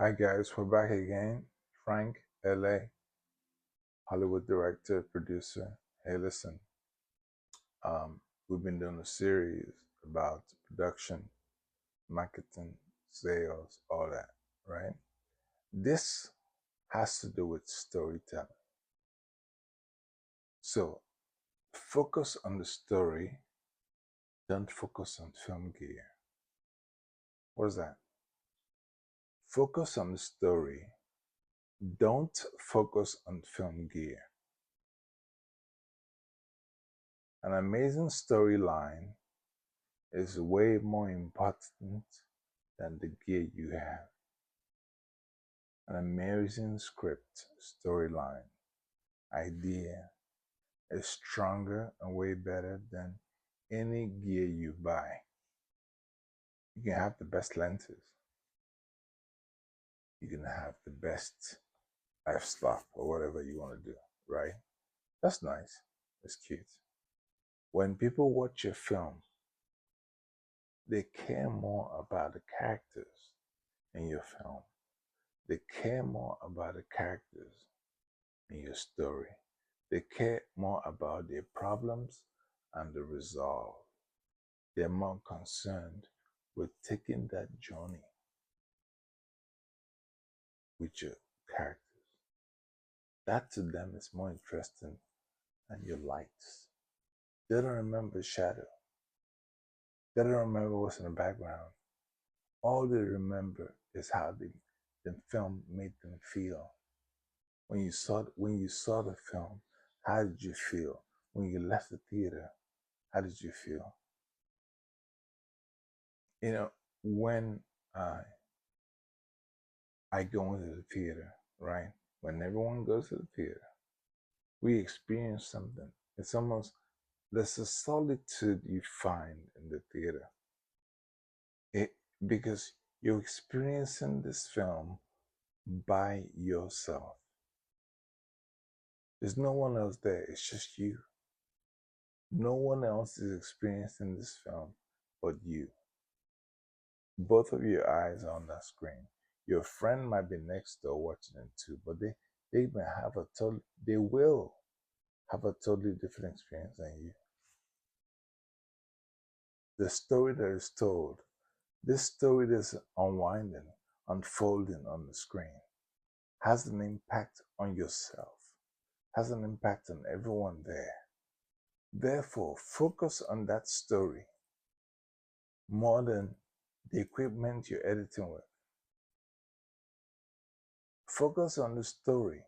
Hi guys, we're back again. Frank, LA, Hollywood director, producer. Hey, listen, we've been doing a series about production, marketing, sales, all that, right? This has to do with storytelling. So focus on the story, don't focus on film gear. What's that? Focus on the story, don't focus on film gear. An amazing storyline is way more important than the gear you have. An amazing script, storyline, idea is stronger and way better than any gear you buy. You can have the best lenses. You can have the best f-stop or whatever you want to do, right? That's nice. It's cute. When people watch a film, they care more about the characters in your film. They care more about the characters in your story. They care more about their problems and the resolve. They're more concerned with taking that journey with your characters. That to them is more interesting than your lights. They don't remember shadow. They don't remember what's in the background. All they remember is how the film made them feel. When you saw the film, how did you feel? When you left the theater, how did you feel? You know, when I go into the theater, right? When everyone goes to the theater, we experience something. It's almost there's a solitude you find in the theater. Because you're experiencing this film by yourself. There's no one else there, it's just you. No one else is experiencing this film but you. Both of your eyes are on that screen. Your friend might be next door watching it too, but they will have a totally different experience than you. The story that is told, this story that's unwinding, unfolding on the screen, has an impact on yourself, has an impact on everyone there. Therefore, focus on that story more than the equipment you're editing with. Focus on the story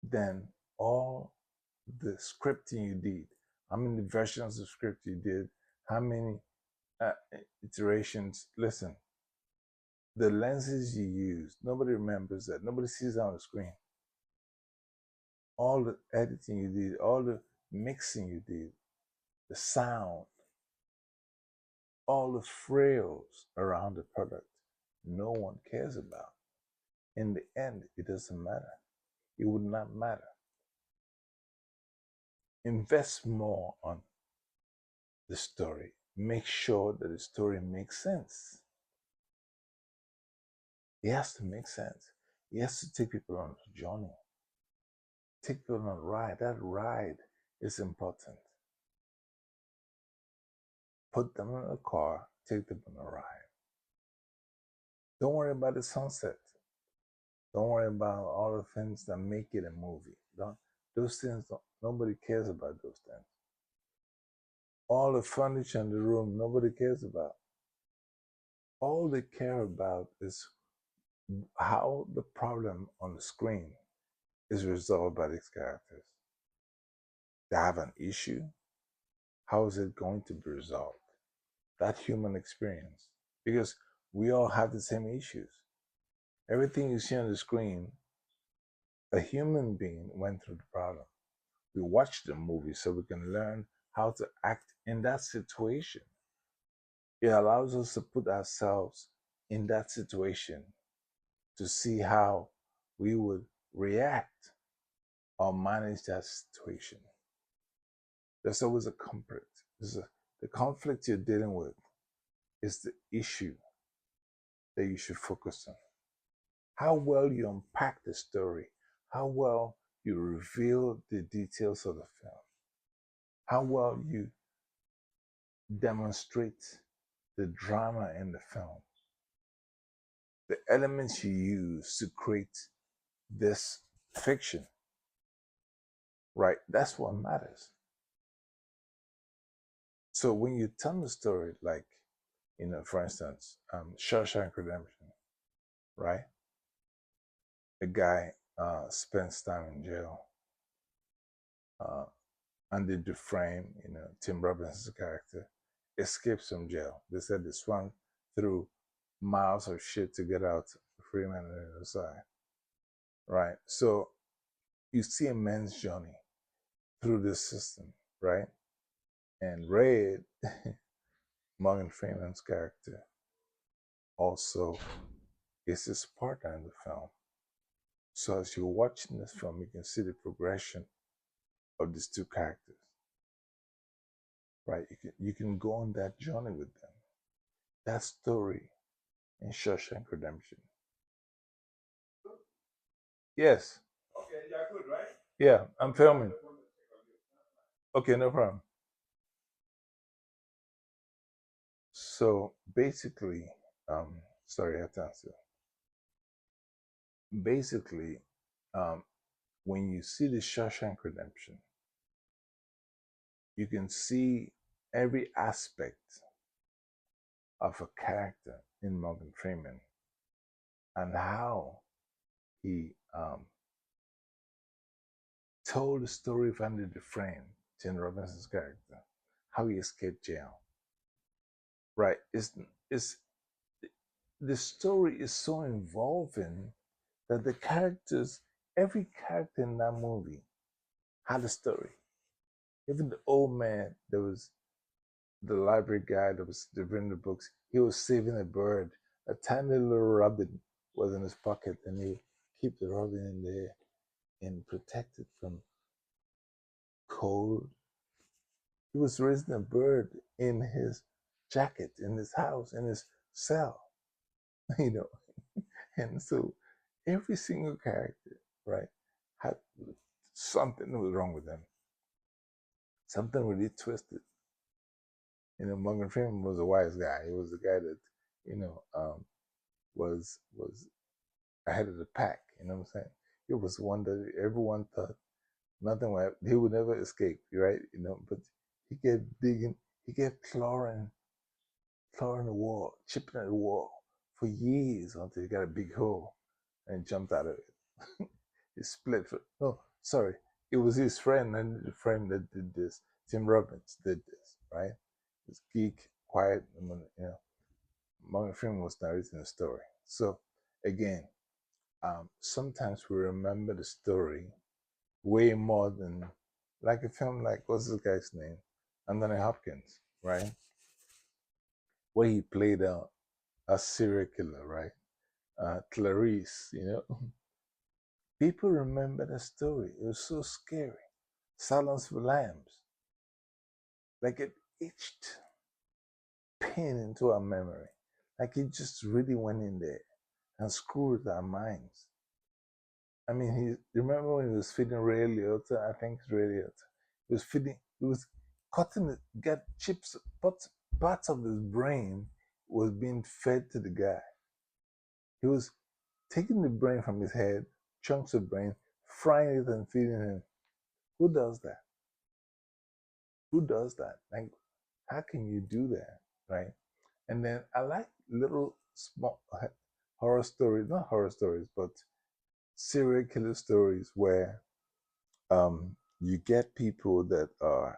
than all the scripting you did, how many versions of script you did, how many uh, iterations. Listen, the lenses you use, nobody remembers that. Nobody sees that on the screen. All the editing you did, all the mixing you did, the sound, all the frills around the product, no one cares about. In the end, it doesn't matter. It would not matter. Invest more on the story. Make sure that the story makes sense. It has to make sense. It has to take people on a journey. Take people on a ride. That ride is important. Put them in a car, take them on a ride. Don't worry about the sunset. Don't worry about all the things that make it a movie. Nobody cares about those things. All the furniture in the room, nobody cares about. All they care about is how the problem on the screen is resolved by these characters. They have an issue. How is it going to be resolved? That human experience. Because we all have the same issues. Everything you see on the screen, a human being went through the problem. We watch the movie so we can learn how to act in that situation. It allows us to put ourselves in that situation to see how we would react or manage that situation. There's always a conflict. The conflict you're dealing with is the issue that you should focus on. How well you unpack the story, how well you reveal the details of the film, how well you demonstrate the drama in the film, the elements you use to create this fiction, right? That's what matters. So when you tell the story, like, for instance, Shawshank Redemption, right? A guy spends time in jail. Andy Dufresne, Tim Robinson's character, escapes from jail. They said they swung through miles of shit to get out free man on the other side, right? So you see a man's journey through this system, right? And Red, Morgan Freeman's character, also is his partner in the film. So as you're watching this film, you can see the progression of these two characters, right? You can go on that journey with them. That story in Shawshank Redemption. Yes. Okay, yeah, good, right? Yeah, I'm filming. Okay, no problem. So basically, sorry, I have to answer. Basically, when you see the Shawshank Redemption, you can see every aspect of a character in Morgan Freeman and how he told the story of Andy Dufresne, Tim Robinson's character, how he escaped jail. Right? It's the story is so involving that the characters, every character in that movie had a story. Even the old man, there was the library guy that was delivering the books, he was saving a bird. A tiny little robin was in his pocket, and he keep the robin in there and protect it from cold. He was raising a bird in his jacket, in his house, in his cell, you know. And so every single character, right, had something was wrong with them. Something really twisted. Morgan Freeman was a wise guy. He was the guy that, was ahead of the pack. You know what I'm saying? He was one that everyone thought nothing would, he would never escape, right? But he kept digging, he kept clawing the wall, chipping at the wall for years until he got a big hole and jumped out of it. He split. No, sorry, it was his friend and the friend that did this. Tim Robbins did this, right? This geek, quiet, Morgan Freeman was narrating the story. So again, sometimes we remember the story way more than like a film like what's this guy's name? Anthony Hopkins, right? Where he played a serial killer, right? Clarice, People remember the story. It was so scary. Silence of the Lambs. Like it itched pain into our memory. Like it just really went in there and screwed with our minds. I mean, remember when he was feeding Ray Liotta? I think it's Ray Liotta. He was cutting, get chips, parts of his brain was being fed to the guy. He was taking the brain from his head, chunks of brain, frying it and feeding him. Who does that? Who does that? Like, how can you do that, right? And then I like little small horror stories, not horror stories, but serial killer stories where you get people that are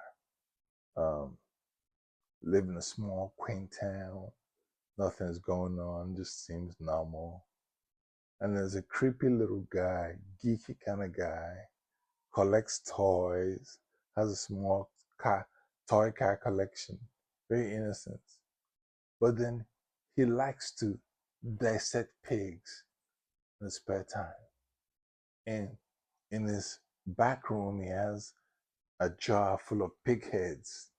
live in a small, quaint town, nothing's going on, just seems normal. And there's a creepy little guy, geeky kind of guy, collects toys, has a small toy car collection, very innocent. But then he likes to dissect pigs in his spare time. And in his back room, he has a jar full of pig heads,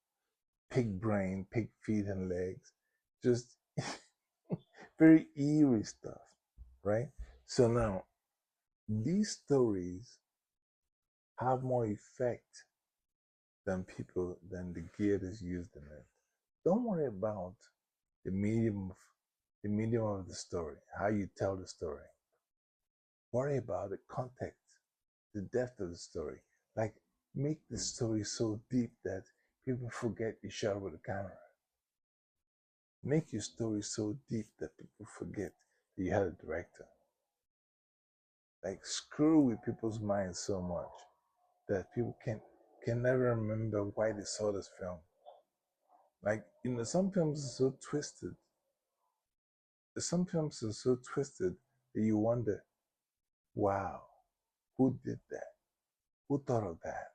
pig brain, pig feet and legs. Just very eerie stuff, right? So now these stories have more effect than the gear that's used in it. Don't worry about the medium of the story, how you tell the story. Worry about the context, the depth of the story. Like, make the story so deep that people forget you shot with a camera. Make your story so deep that people forget that you had a director. Like, screw with people's minds so much that people can never remember why they saw this film. Like, some films are so twisted. Some films are so twisted that you wonder, wow, who did that? Who thought of that?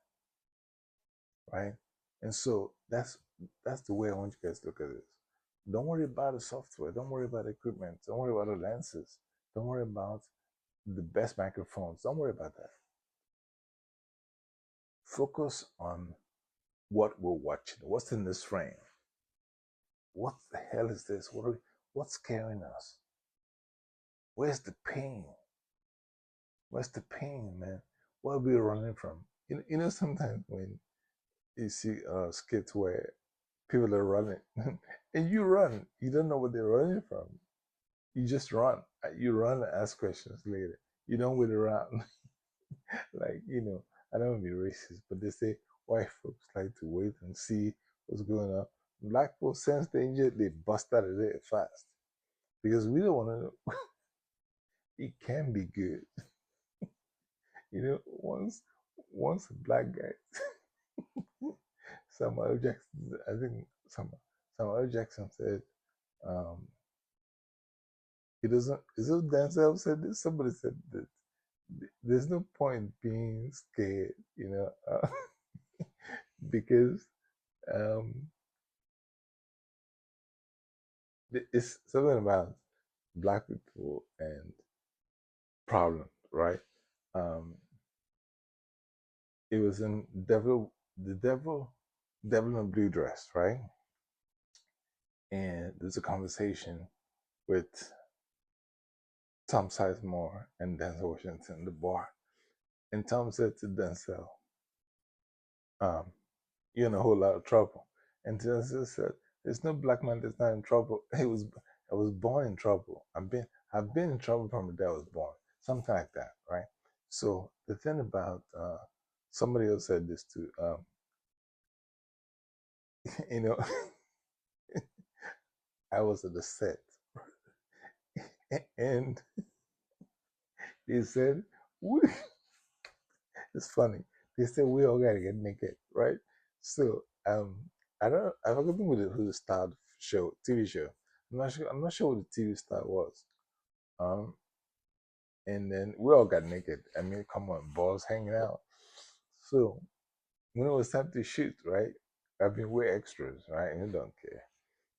Right? And so that's the way I want you guys to look at this. Don't worry about the software. Don't worry about the equipment. Don't worry about the lenses. Don't worry about the best microphones. Don't worry about that. Focus on what we're watching. What's in this frame? What the hell is this? What's scaring us? Where's the pain? Where's the pain, man? What are we running from? Sometimes when you see skits where people are running and you run, you don't know what they're running from. You just run. You run and ask questions later. You don't wait around. Like, I don't want to be racist, but they say white folks like to wait and see what's going on. Black folks sense danger, they bust out of there fast. Because we don't want to know. It can be good. Once a black guy, Samuel L. Jackson, I think Samuel L. Jackson said, he doesn't, is it Denzel said this? Somebody said that there's no point being scared, because it's something about black people and problems, right? It was in the devil in a blue dress, right? And there's a conversation with Tom Sizemore and Denzel Washington, the bar. And Tom said to Denzel, you're in a whole lot of trouble. And Denzel said, there's no black man that's not in trouble. I was born in trouble. I've been in trouble from the day I was born. Something like that, right? So the thing about somebody else said this too. I was at the set, and they said, it's funny. They said we all gotta get naked, right? So I forgot who the star of the show, TV show. I'm not sure what the TV star was. And then we all got naked. I mean, come on, balls hanging out. So when it was time to shoot, right? I've been way extras, right? And you don't care.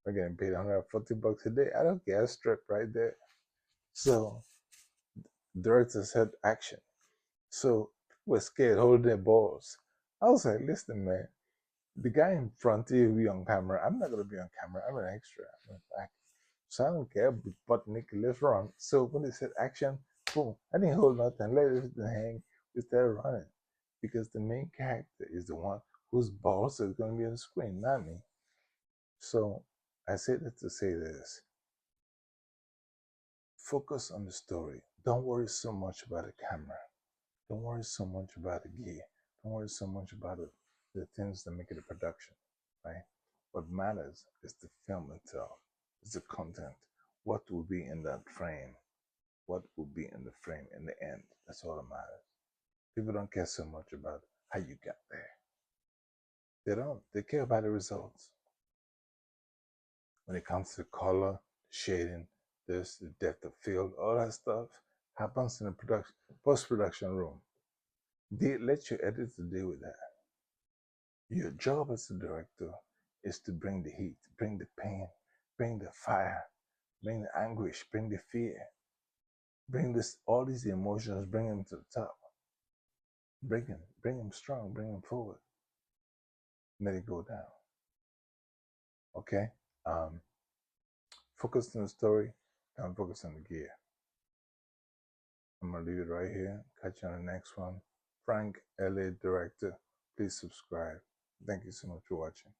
I'm getting paid $140 a day. I don't care. I strip right there. So director said action. So people were scared, holding their balls. I was like, listen, man, the guy in front of you will be on camera. I'm not gonna be on camera. I'm an extra. I'm an actor. So I don't care. But naked, let's run. So when they said action, boom, I didn't hold nothing. Let everything hang. We started running because the main character is the one whose balls is going to be on the screen, not me. So I say that to say this. Focus on the story. Don't worry so much about the camera. Don't worry so much about the gear. Don't worry so much about the things that make it a production, right? What matters is the film itself. It's the content. What will be in that frame? What will be in the frame in the end? That's all that matters. People don't care so much about how you got there. They don't. They care about the results. When it comes to color, shading, this, the depth of field, all that stuff happens in the post-production room. They let your editor deal with that. Your job as a director is to bring the heat, bring the pain, bring the fire, bring the anguish, bring the fear, bring all these emotions, bring them to the top. Bring them strong, bring them forward. Let it go down. Okay? Focus on the story. Don't focus on the gear. I'm going to leave it right here. Catch you on the next one. Frank, LA director. Please subscribe. Thank you so much for watching.